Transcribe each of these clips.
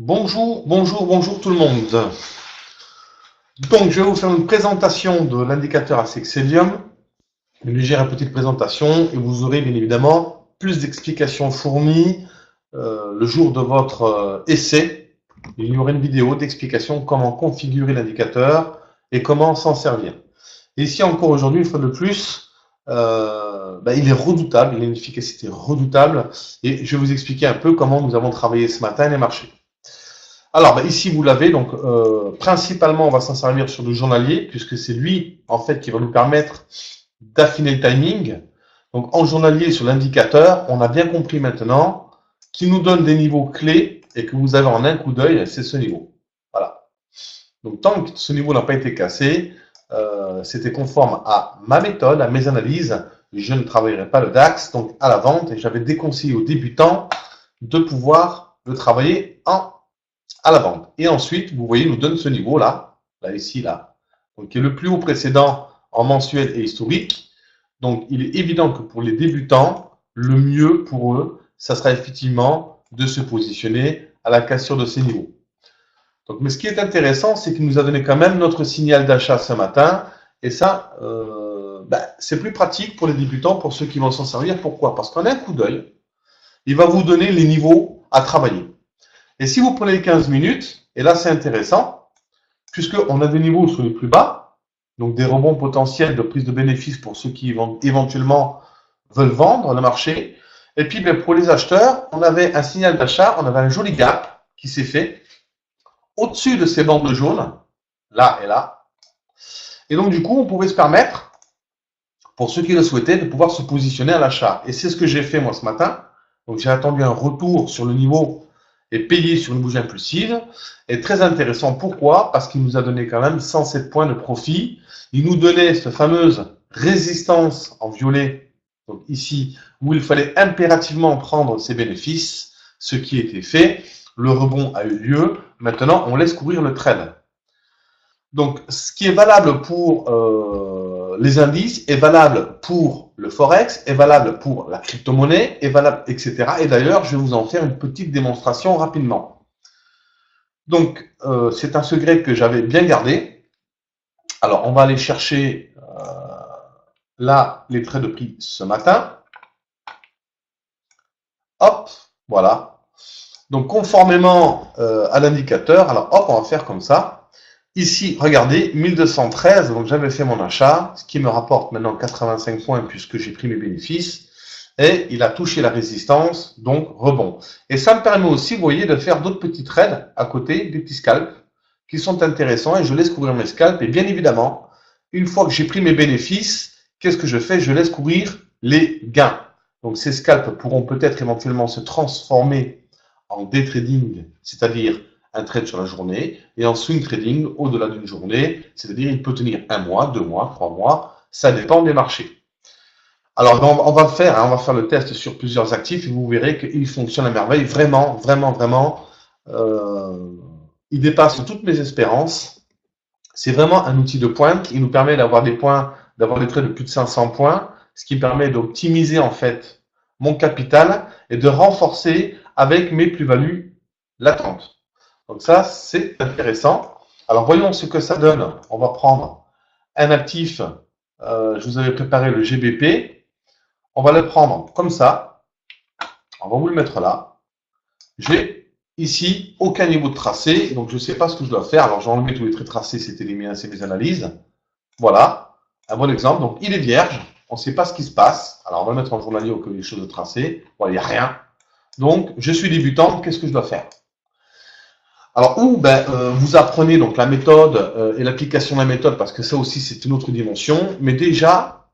Bonjour, bonjour, bonjour tout le monde. Donc, je vais vous faire une présentation de l'indicateur Accexelium, une légère petite présentation, et vous aurez bien évidemment plus d'explications fournies le jour de votre essai. Il y aura une vidéo d'explication comment configurer l'indicateur et comment s'en servir. Et ici encore aujourd'hui, une fois de plus, il est redoutable, il a une efficacité redoutable, et je vais vous expliquer un peu comment nous avons travaillé ce matin les marchés. Alors, ici, vous l'avez. Donc, principalement, on va s'en servir sur le journalier, puisque c'est lui, en fait, qui va nous permettre d'affiner le timing. Donc, en journalier, sur l'indicateur, on a bien compris maintenant qu'il nous donne des niveaux clés et que vous avez en un coup d'œil, c'est ce niveau. Voilà. Donc, tant que ce niveau n'a pas été cassé, c'était conforme à ma méthode, à mes analyses. Je ne travaillerai pas le DAX, donc à la vente, et j'avais déconseillé aux débutants de pouvoir le travailler à la vente. Et ensuite, vous voyez, il nous donne ce niveau-là, là, ici, là, donc, qui est le plus haut précédent en mensuel et historique. Donc, il est évident que pour les débutants, le mieux pour eux, ça sera effectivement de se positionner à la cassure de ces niveaux. Donc, mais ce qui est intéressant, c'est qu'il nous a donné quand même notre signal d'achat ce matin. Et ça, c'est plus pratique pour les débutants, pour ceux qui vont s'en servir. Pourquoi? Parce qu'en un coup d'œil, il va vous donner les niveaux à travailler. Et si vous prenez les 15 minutes, et là c'est intéressant, puisqu'on a des niveaux sur les plus bas, donc des rebonds potentiels de prise de bénéfices pour ceux qui éventuellement veulent vendre le marché. Et puis pour les acheteurs, on avait un signal d'achat, on avait un joli gap qui s'est fait au-dessus de ces bandes jaunes, là et là. Et donc du coup, on pouvait se permettre, pour ceux qui le souhaitaient, de pouvoir se positionner à l'achat. Et c'est ce que j'ai fait moi ce matin. Donc j'ai attendu un retour sur le niveau et payé sur une bougie impulsive est très intéressant. Pourquoi? Parce qu'il nous a donné quand même 107 points de profit. Il nous donnait cette fameuse résistance en violet, donc ici, où il fallait impérativement prendre ses bénéfices, ce qui était fait. Le rebond a eu lieu. Maintenant, on laisse courir le trade. Donc, ce qui est valable pour les indices est valable pour le forex, est valable pour la crypto-monnaie, est valable, etc. Et d'ailleurs, je vais vous en faire une petite démonstration rapidement. Donc, c'est un secret que j'avais bien gardé. Alors, on va aller chercher là les traits de prix ce matin. Hop, voilà. Donc, conformément à l'indicateur, alors hop, on va faire comme ça. Ici, regardez, 1213, donc j'avais fait mon achat, ce qui me rapporte maintenant 85 points puisque j'ai pris mes bénéfices, et il a touché la résistance, donc rebond. Et ça me permet aussi, vous voyez, de faire d'autres petits trades à côté, des petits scalps, qui sont intéressants, et je laisse courir mes scalps, et bien évidemment, une fois que j'ai pris mes bénéfices, qu'est-ce que je fais? Je laisse courir les gains. Donc ces scalps pourront peut-être éventuellement se transformer en day trading, c'est-à-dire un trade sur la journée, et en swing trading au-delà d'une journée, c'est-à-dire il peut tenir 1 mois, 2 mois, 3 mois, ça dépend des marchés. Alors on va faire, on va faire le test sur plusieurs actifs et vous verrez qu'il fonctionne à merveille, vraiment, vraiment, vraiment. Il dépasse toutes mes espérances. C'est vraiment un outil de pointe. Il nous permet d'avoir des points, d'avoir des trades de plus de 500 points, ce qui me permet d'optimiser en fait mon capital et de renforcer avec mes plus-values latentes. Donc ça, c'est intéressant. Alors voyons ce que ça donne. On va prendre un actif. Je vous avais préparé le GBP. On va le prendre comme ça. On va vous le mettre là. J'ai ici aucun niveau de tracé, donc je ne sais pas ce que je dois faire. Alors j'ai enlevé tous les traits tracés, c'était les miens, c'est mes analyses. Voilà, un bon exemple. Donc il est vierge, on ne sait pas ce qui se passe. Alors on va mettre en journalier au cas où il y a des choses de tracé. Voilà, il n'y a rien. Donc je suis débutant, qu'est-ce que je dois faire? Alors, vous apprenez donc la méthode et l'application de la méthode, parce que ça aussi, c'est une autre dimension. Mais déjà,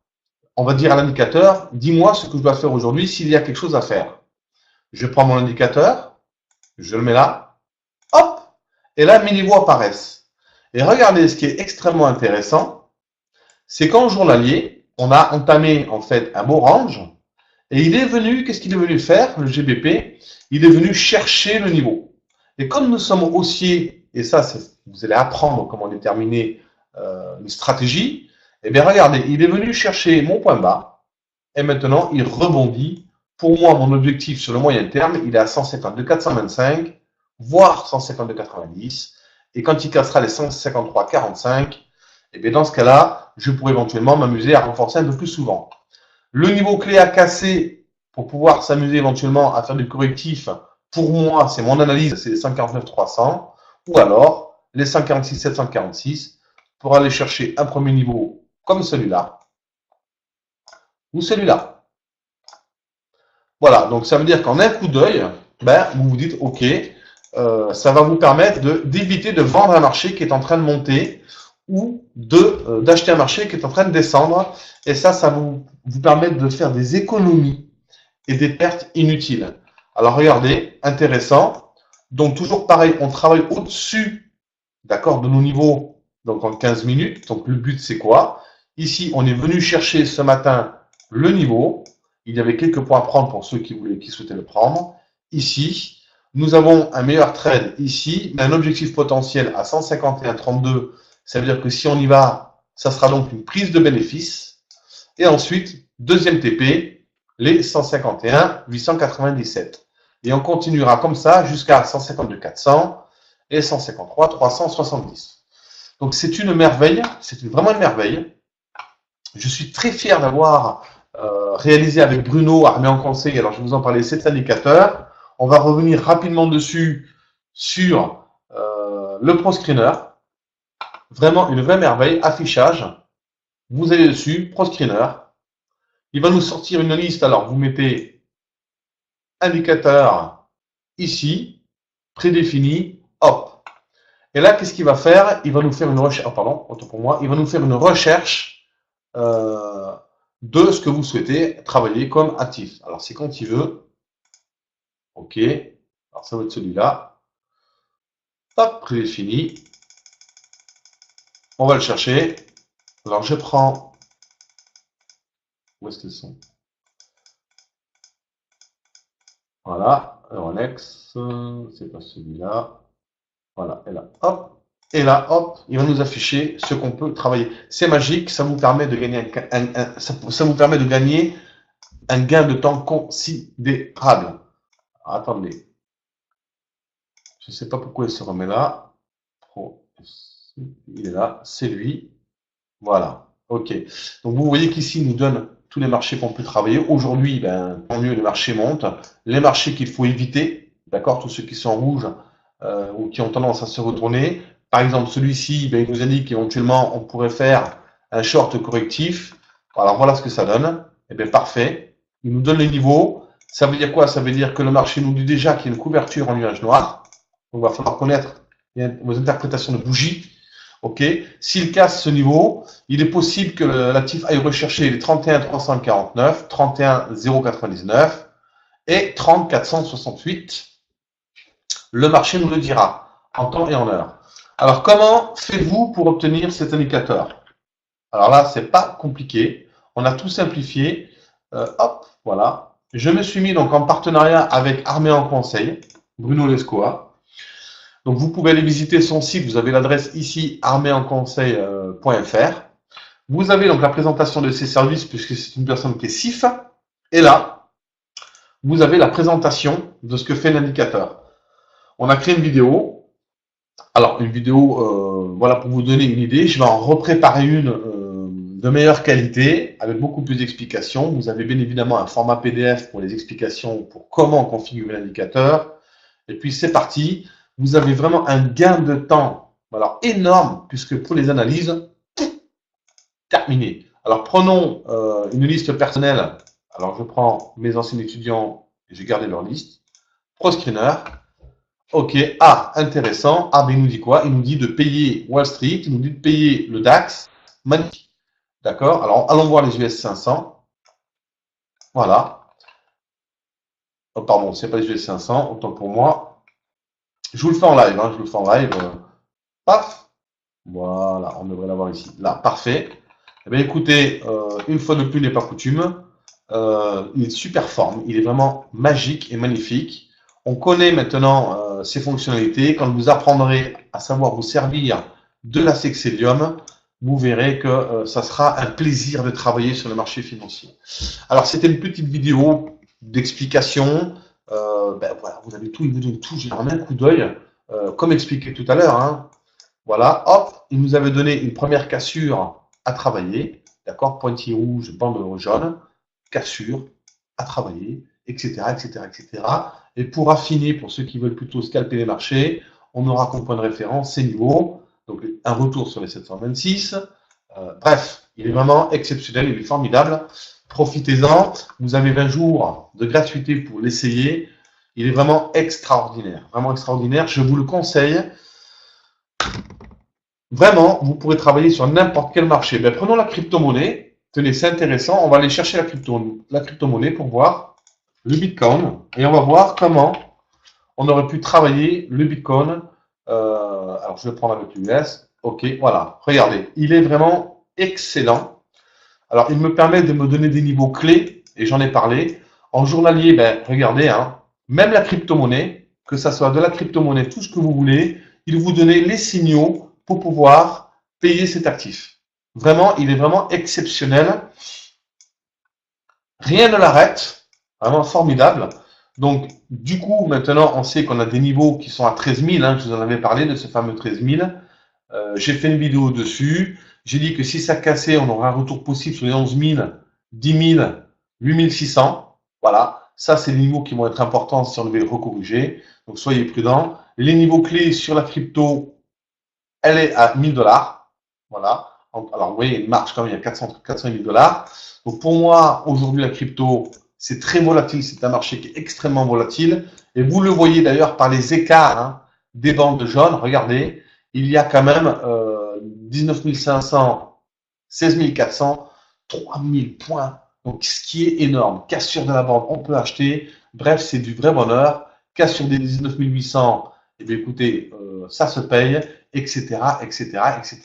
on va dire à l'indicateur, dis-moi ce que je dois faire aujourd'hui s'il y a quelque chose à faire. Je prends mon indicateur, je le mets là, hop, et là, mes niveaux apparaissent. Et regardez, ce qui est extrêmement intéressant, c'est qu'en journalier, on a entamé en fait un beau range, et il est venu, qu'est-ce qu'il est venu faire, le GBP? Il est venu chercher le niveau. Et comme nous sommes haussiers, et ça, vous allez apprendre comment déterminer une stratégie, eh bien regardez, il est venu chercher mon point bas, et maintenant il rebondit. Pour moi, mon objectif sur le moyen terme, il est à 150, de 425. voire 152,90. Et quand il cassera les 153,45, et bien dans ce cas-là, je pourrais éventuellement m'amuser à renforcer un peu plus souvent. Le niveau clé à casser pour pouvoir s'amuser éventuellement à faire du correctif, pour moi, c'est mon analyse, c'est les 149,300 ou alors les 146,746 pour aller chercher un premier niveau comme celui-là ou celui-là. Voilà, donc ça veut dire qu'en un coup d'œil, ben, vous vous dites, ok, ça va vous permettre d'éviter de vendre un marché qui est en train de monter ou d'acheter un marché qui est en train de descendre. Et ça va vous permettre de faire des économies et des pertes inutiles. Alors regardez, intéressant. Donc toujours pareil, on travaille au-dessus, d'accord, de nos niveaux, donc en 15 minutes. Donc le but c'est quoi? Ici, on est venu chercher ce matin le niveau. Il y avait quelques points à prendre pour ceux qui souhaitaient le prendre. Ici, nous avons un meilleur trade ici, mais un objectif potentiel à 151,32. Ça veut dire que si on y va, ça sera donc une prise de bénéfice. Et ensuite, deuxième TP, les 151,897. Et on continuera comme ça jusqu'à 152,400 et 153,370. Donc c'est une merveille, c'est vraiment une merveille. Je suis très fier d'avoir réalisé avec Bruno, Armé en Conseil. Alors je vais vous en parler, cet indicateur. On va revenir rapidement dessus sur le ProScreener. Vraiment une vraie merveille. Affichage. Vous allez dessus, ProScreener. Il va nous sortir une liste. Alors vous mettez indicateur ici, prédéfini, hop. Et là, qu'est-ce qu'il va faire? Il va nous faire une recherche. Oh, pardon, autant pour moi. Il va nous faire une recherche de ce que vous souhaitez travailler comme actif. Alors c'est quand il veut. OK. Alors ça va être celui-là. Hop, prédéfini. On va le chercher. Alors je prends. Où est-ce qu'ils sont? Voilà. Euronext. C'est pas celui-là. Voilà. Et là, hop. Et là, hop, il va nous afficher ce qu'on peut travailler. C'est magique, ça vous permet de gagner ça vous permet de gagner un gain de temps considérable. Alors, attendez. Je ne sais pas pourquoi il se remet là. Il est là, c'est lui. Voilà. OK. Donc vous voyez qu'ici, il nous donne tous les marchés qu'on peut travailler. Aujourd'hui, ben, tant mieux, les marchés montent. Les marchés qu'il faut éviter, d'accord, tous ceux qui sont rouges ou qui ont tendance à se retourner. Par exemple, celui-ci, ben, il nous indique qu'éventuellement, on pourrait faire un short correctif. Alors voilà ce que ça donne. Eh bien, parfait. Il nous donne les niveaux. Ça veut dire quoi? Ça veut dire que le marché nous dit déjà qu'il y a une couverture en nuage noir. Donc, il va falloir connaître vos interprétations de bougies. OK. S'il casse ce niveau, il est possible que l'actif aille rechercher les 31,349, 31,099 et 30,468. Le marché nous le dira en temps et en heure. Alors, comment faites-vous pour obtenir cet indicateur? Alors là, c'est pas compliqué. On a tout simplifié. Hop, voilà. Je me suis mis donc en partenariat avec Armé en Conseil, Bruno Lescoa. Donc, vous pouvez aller visiter son site. Vous avez l'adresse ici, arméenconseil.fr. Vous avez donc la présentation de ses services, puisque c'est une personne qui est SIF. Et là, vous avez la présentation de ce que fait l'indicateur. On a créé une vidéo. Alors, une vidéo, voilà, pour vous donner une idée. Je vais en repréparer une de meilleure qualité, avec beaucoup plus d'explications. Vous avez bien évidemment un format PDF pour les explications, pour comment configurer l'indicateur. Et puis, c'est parti. Vous avez vraiment un gain de temps, alors énorme, puisque pour les analyses, terminé. Alors, prenons une liste personnelle. Alors, je prends mes anciens étudiants et j'ai gardé leur liste. ProScreener. OK. Ah, intéressant. Ah, mais il nous dit quoi? Il nous dit de payer Wall Street. Il nous dit de payer le DAX. Magnifique. D'accord. Alors, allons voir les US 500. Voilà. Oh, pardon, c'est pas les US 500. Autant pour moi. Je vous le fais en live. Je vous le fais en live. Paf. Voilà. On devrait l'avoir ici. Là. Parfait. Eh bien, écoutez, une fois de plus n'est pas coutume. Il est super forme. Il est vraiment magique et magnifique. On connaît maintenant ses fonctionnalités. Quand vous apprendrez à savoir vous servir de la Sexelium, vous verrez que ça sera un plaisir de travailler sur le marché financier. Alors, c'était une petite vidéo d'explication. Ben voilà, vous avez tout, il vous donne tout, j'ai un coup d'œil, comme expliqué tout à l'heure, hein. Voilà, hop, il nous avait donné une première cassure à travailler, d'accord, pointillé rouge, bande jaune, cassure à travailler, etc., etc., etc. Et pour affiner, pour ceux qui veulent plutôt scalper les marchés, on aura comme point de référence ces niveaux, donc un retour sur les 726. Bref, il est vraiment exceptionnel, il est formidable. Profitez-en, vous avez 20 jours de gratuité pour l'essayer. Il est vraiment extraordinaire, vraiment extraordinaire. Je vous le conseille. Vraiment, vous pourrez travailler sur n'importe quel marché. Ben, prenons la crypto-monnaie. Tenez, c'est intéressant. On va aller chercher la crypto-monnaie pour voir le Bitcoin. Et on va voir comment on aurait pu travailler le Bitcoin. Alors, je vais prendre avec l'US. OK, voilà. Regardez, il est vraiment excellent. Alors, il me permet de me donner des niveaux clés, et j'en ai parlé. En journalier, ben, regardez, hein, même la crypto-monnaie, que ça soit de la crypto-monnaie, tout ce que vous voulez, il vous donne les signaux pour pouvoir payer cet actif. Vraiment, il est vraiment exceptionnel. Rien ne l'arrête. Vraiment formidable. Donc, du coup, maintenant, on sait qu'on a des niveaux qui sont à 13 000. Hein, je vous en avais parlé de ce fameux 13 000. J'ai fait une vidéo dessus. J'ai dit que si ça cassait, on aura un retour possible sur les 11 000, 10 000, 8 600. Voilà. Ça, c'est les niveaux qui vont être importants si on devait recorriger. Donc, soyez prudents. Les niveaux clés sur la crypto, elle est à 1 000 $. Voilà. Alors, vous voyez, il marche quand même, il y a 400 000 $. Donc, pour moi, aujourd'hui, la crypto, c'est très volatile. C'est un marché qui est extrêmement volatile. Et vous le voyez d'ailleurs par les écarts, hein, des bandes jaunes. Regardez, il y a quand même 19 500, 16 400, 3 000 points. Donc, ce qui est énorme. Cassure de la bande, on peut acheter. Bref, c'est du vrai bonheur. Cassure des 19 800, eh bien, écoutez, ça se paye, etc., etc., etc.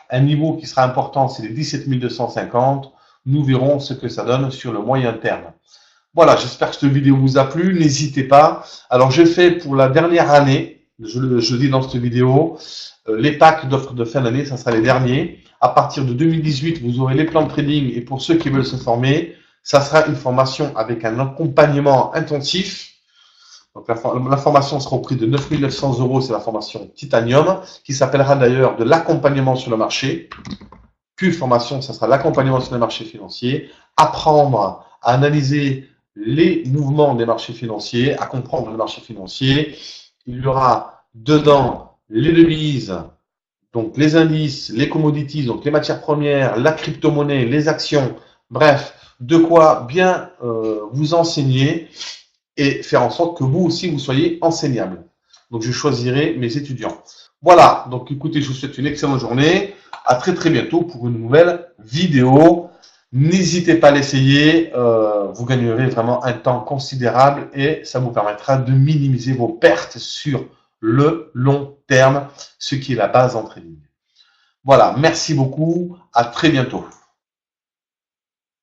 Un niveau qui sera important, c'est les 17 250. Nous verrons ce que ça donne sur le moyen terme. Voilà, j'espère que cette vidéo vous a plu. N'hésitez pas. Alors, j'ai fait pour la dernière année, je dis dans cette vidéo, les packs d'offres de fin d'année, ça sera les derniers. À partir de 2018, vous aurez les plans de trading. Et pour ceux qui veulent se former, ça sera une formation avec un accompagnement intensif. Donc, la formation sera au prix de 9 900 €. C'est la formation Titanium, qui s'appellera d'ailleurs de l'accompagnement sur le marché. Puis, formation, ça sera l'accompagnement sur le marché financier. Apprendre à analyser les mouvements des marchés financiers, à comprendre le marché financier. Il y aura dedans les devises, donc les indices, les commodities, donc les matières premières, la crypto-monnaie, les actions, bref, de quoi bien vous enseigner et faire en sorte que vous aussi, vous soyez enseignable. Donc, je choisirai mes étudiants. Voilà, donc écoutez, je vous souhaite une excellente journée. À très très bientôt pour une nouvelle vidéo. N'hésitez pas à l'essayer, vous gagnerez vraiment un temps considérable et ça vous permettra de minimiser vos pertes sur le long terme, ce qui est la base en trading. Voilà, merci beaucoup, à très bientôt.